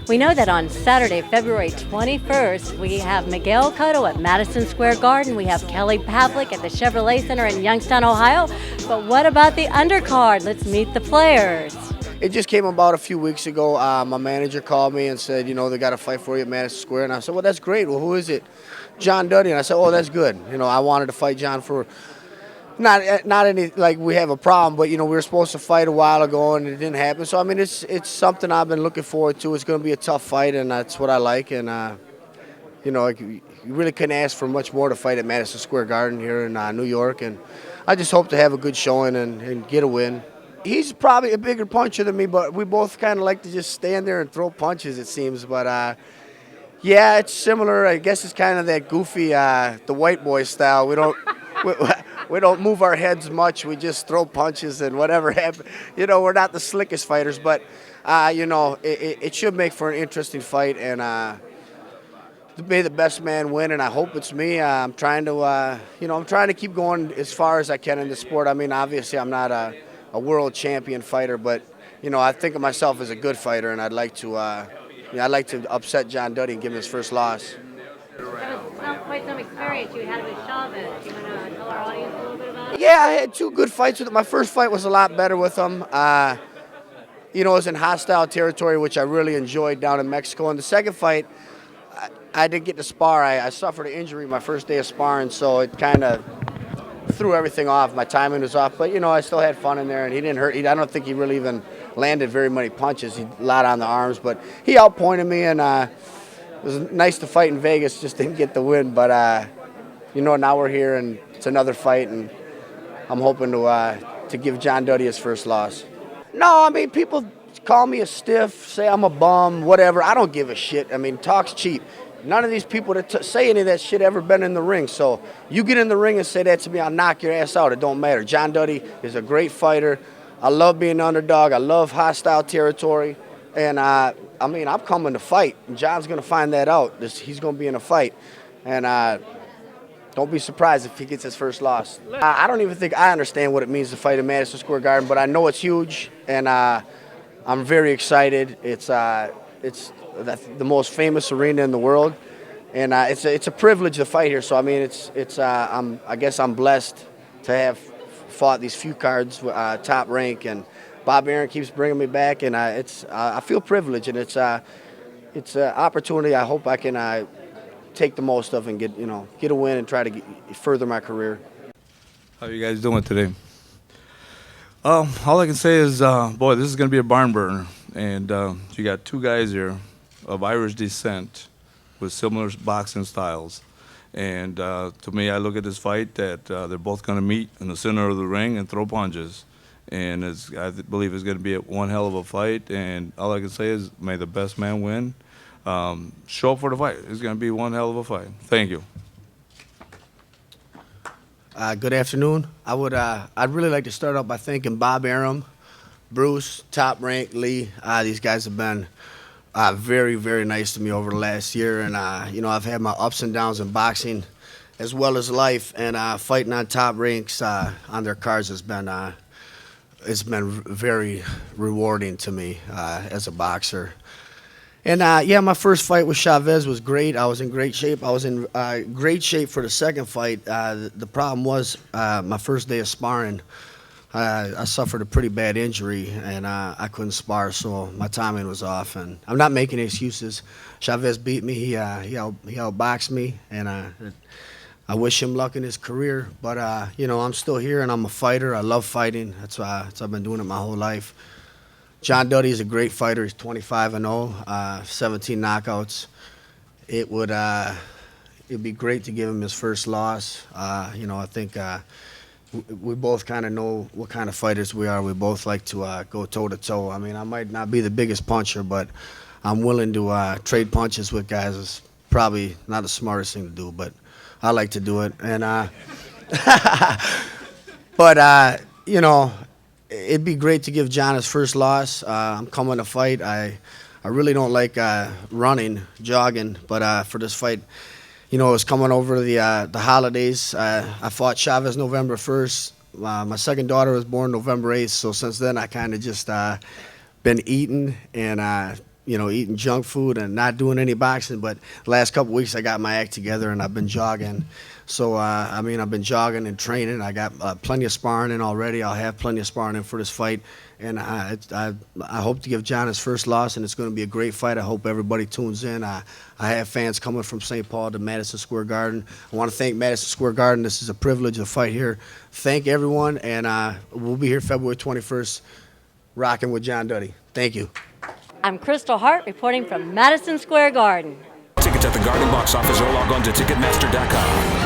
We know that on Saturday, February 21st, we have Miguel Cotto at Madison Square Garden. We have Kelly Pavlik at the Chevrolet Center in Youngstown, Ohio. But what about the undercard? Let's meet the players. It just came about a few weeks ago. My manager called me and said, they got a fight for you at Madison Square. And I said, well, that's great. Well, who is it? John Duddy. And I said, oh, that's good. I wanted to fight John for not any, like we have a problem, but, we were supposed to fight a while ago and it didn't happen. So, it's something I've been looking forward to. It's going to be a tough fight, and that's what I like. And, you really couldn't ask for much more to fight at Madison Square Garden here in New York. And I just hope to have a good showing and get a win. He's probably a bigger puncher than me, but we both kind of like to just stand there and throw punches, it seems. But, yeah, it's similar. I guess it's kind of that goofy, the white boy style. We don't move our heads much. We just throw punches and whatever happens. We're not the slickest fighters, but, it should make for an interesting fight. And may the best man win, and I hope it's me. I'm trying to keep going as far as I can in the sport. Obviously I'm not a world champion fighter, but I think of myself as a good fighter, and I'd like to upset John Duddy and give him his first loss. Quite some experience you had with Chavez. Do you want to tell our audience a little bit about it? Yeah, I had 2 good fights with him. My first fight was a lot better with him. It was in hostile territory, which I really enjoyed down in Mexico. And the second fight, I didn't get to spar. I suffered an injury my first day of sparring, so it kind of threw everything off. My timing was off, but I still had fun in there, and he didn't hurt. I don't think he really even landed very many punches. He a lot on the arms, but he outpointed me, and it was nice to fight in Vegas. Just didn't get the win, but now we're here, and it's another fight, and I'm hoping to give John Duddy his first loss. No, people call me a stiff, say I'm a bum, whatever. I don't give a shit. Talk's cheap. None of these people that say any of that shit ever been in the ring. So you get in the ring and say that to me, I'll knock your ass out. It don't matter. John Duddy is a great fighter. I love being an underdog. I love hostile territory. And, I'm coming to fight. And John's going to find that out. He's going to be in a fight. And don't be surprised if he gets his first loss. I don't even think I understand what it means to fight in Madison Square Garden, but I know it's huge, and I'm very excited. It's the most famous arena in the world, and it's a privilege to fight here. So I guess I'm blessed to have fought these few cards, top rank, and Bob Arum keeps bringing me back, and I feel privileged, and it's an opportunity I hope I can take the most of and get a win and try to further my career. How are you guys doing today? All I can say is, boy, this is going to be a barn burner, and you got 2 guys here of Irish descent with similar boxing styles. And to me, I look at this fight that they're both going to meet in the center of the ring and throw punches. And I believe it's going to be one hell of a fight. And all I can say is, may the best man win. Show up for the fight. It's going to be one hell of a fight. Thank you. Good afternoon. I'd really like to start out by thanking Bob Arum, Bruce, Top Rank, Lee. These guys have been very, very nice to me over the last year, and I've had my ups and downs in boxing as well as life, and fighting on top ranks on their cards has been it's been very rewarding to me as a boxer. And my first fight with Chavez was great. I was in great shape. I was in great shape for the second fight. The problem was my first day of sparring, I suffered a pretty bad injury, and I couldn't spar, so my timing was off. And I'm not making excuses. Chavez beat me. He outboxed me, and I wish him luck in his career. But I'm still here, and I'm a fighter. I love fighting. That's why I've been doing it my whole life. John Duddy is a great fighter. He's 25-0, 17 knockouts. It'd be great to give him his first loss. I think we both kind of know what kind of fighters we are. We both like to go toe-to-toe. I might not be the biggest puncher, but I'm willing to trade punches with guys. It's probably not the smartest thing to do, but I like to do it. And but it'd be great to give John his first loss. I'm coming to fight. I really don't like running, jogging, but for this fight, it was coming over the holidays. I fought Chavez November 1st. My second daughter was born November 8th, so since then I kind of just been eating and eating junk food and not doing any boxing. But the last couple weeks I got my act together and I've been jogging. So, I've been jogging and training. I got plenty of sparring in already. I'll have plenty of sparring in for this fight. And I hope to give John his first loss, and it's going to be a great fight. I hope everybody tunes in. I have fans coming from St. Paul to Madison Square Garden. I want to thank Madison Square Garden. This is a privilege to fight here. Thank everyone, and we'll be here February 21st rocking with John Duddy. Thank you. I'm Kristal Hart reporting from Madison Square Garden. Tickets at the Garden box office or log on to Ticketmaster.com.